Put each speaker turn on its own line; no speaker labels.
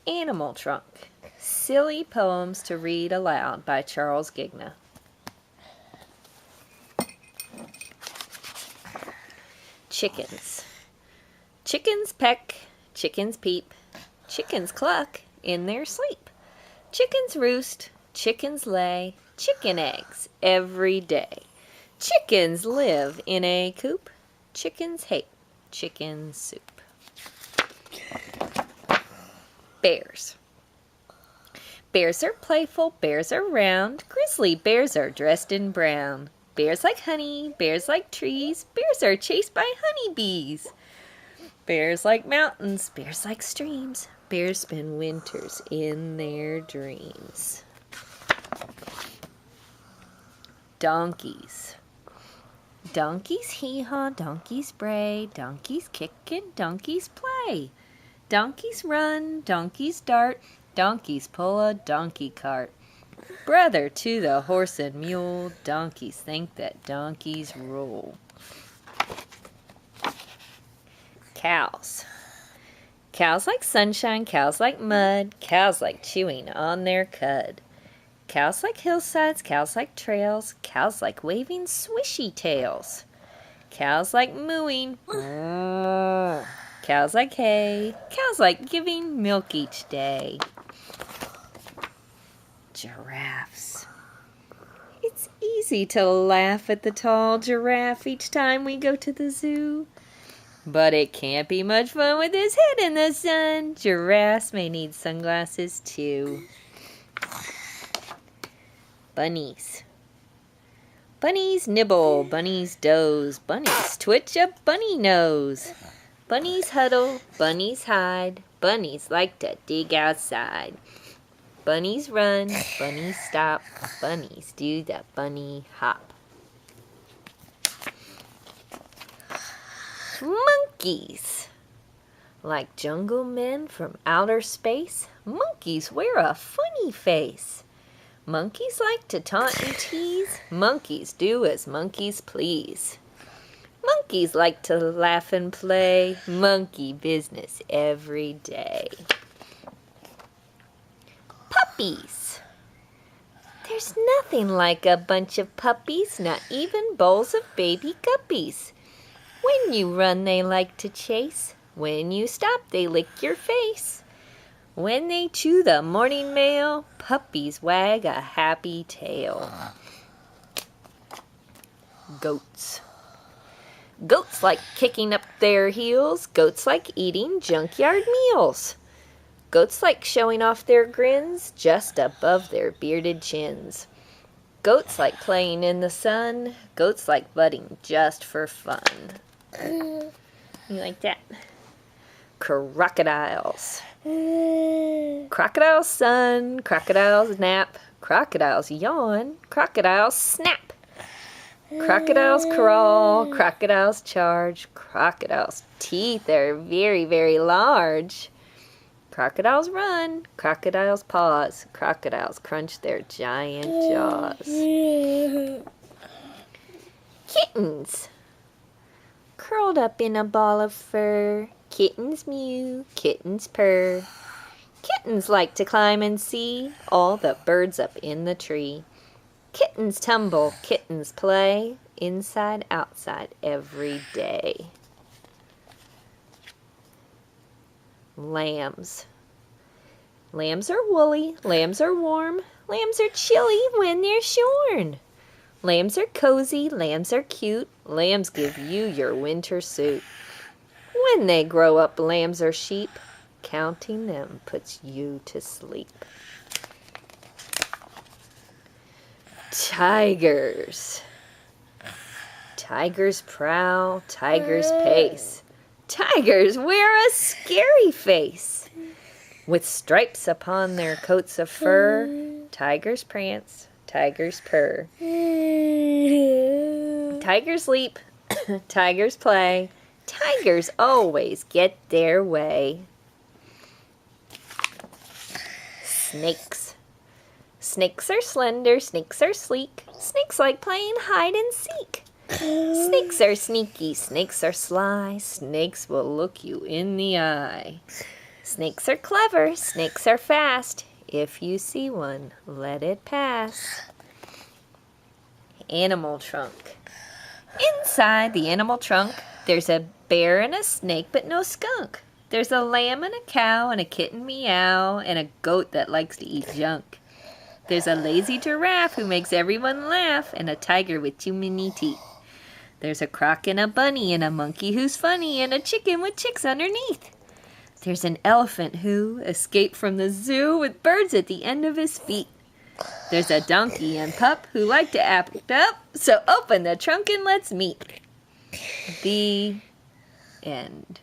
Animal Trunk. Silly Poems to Read Aloud by Charles Gigna. Chickens. Chickens peck, chickens peep, chickens cluck in their sleep. Chickens roost, chickens lay chicken eggs every day. Chickens live in a coop. Chickens hate chicken soup. Bears. Bears are playful, bears are round, grizzly bears are dressed in brown. Bears like honey, bears like trees, bears are chased by honeybees. Bears like mountains, bears like streams, bears spend winters in their dreams. Donkeys. Donkeys hee-haw, donkeys bray, donkeys kick and donkeys play. Donkeys run, donkeys dart, donkeys pull a donkey cart. Brother to the horse and mule, donkeys think that donkeys rule. Cows. Cows like sunshine, cows like mud, cows like chewing on their cud. Cows like hillsides, cows like trails, cows like waving swishy tails. Cows like mooing, cows like hay, cows like giving milk each day. Giraffes. It's easy to laugh at the tall giraffe each time we go to the zoo. But it can't be much fun with his head in the sun. Giraffes may need sunglasses too. Bunnies. Bunnies nibble, bunnies doze, bunnies twitch a bunny nose. Bunnies huddle, bunnies hide, bunnies like to dig outside. Bunnies run, bunnies stop, bunnies do the bunny hop. Monkeys. Like jungle men from outer space, monkeys wear a funny face. Monkeys like to taunt and tease, monkeys do as monkeys please. Monkeys like to laugh and play, monkey business every day. Puppies. There's nothing like a bunch of puppies, not even bowls of baby guppies. When you run, they like to chase. When you stop, they lick your face. When they chew the morning mail, puppies wag a happy tail. Goats. Goats like kicking up their heels. Goats like eating junkyard meals. Goats like showing off their grins just above their bearded chins. Goats like playing in the sun. Goats like butting just for fun. You like that? Crocodiles. Crocodiles sun, crocodiles nap, crocodiles yawn, crocodiles snap. Crocodiles crawl, crocodiles charge, crocodiles' teeth are very, very large. Crocodiles run, crocodiles pause, crocodiles crunch their giant jaws. Kittens. Curled up in a ball of fur, kittens mew, kittens purr. Kittens like to climb and see all the birds up in the tree. Kittens tumble, kittens play, inside, outside, every day. Lambs. Lambs are woolly, lambs are warm, lambs are chilly when they're shorn. Lambs are cozy, lambs are cute, lambs give you your winter suit. When they grow up, lambs are sheep, counting them puts you to sleep. Tigers. Tigers prowl, tigers pace. Tigers wear a scary face. With stripes upon their coats of fur, tigers prance, tigers purr. Tigers leap, tigers play, tigers always get their way. Snakes. Snakes are slender, snakes are sleek, snakes like playing hide and seek. Snakes are sneaky, snakes are sly, snakes will look you in the eye. Snakes are clever, snakes are fast. If you see one, let it pass. Animal trunk. Inside the animal trunk, there's a bear and a snake, but no skunk. There's a lamb and a cow and a kitten meow and a goat that likes to eat junk. There's a lazy giraffe who makes everyone laugh and a tiger with too many teeth. There's a croc and a bunny and a monkey who's funny and a chicken with chicks underneath. There's an elephant who escaped from the zoo with birds at the end of his feet. There's a donkey and pup who like to act up, so open the trunk and let's meet. The end.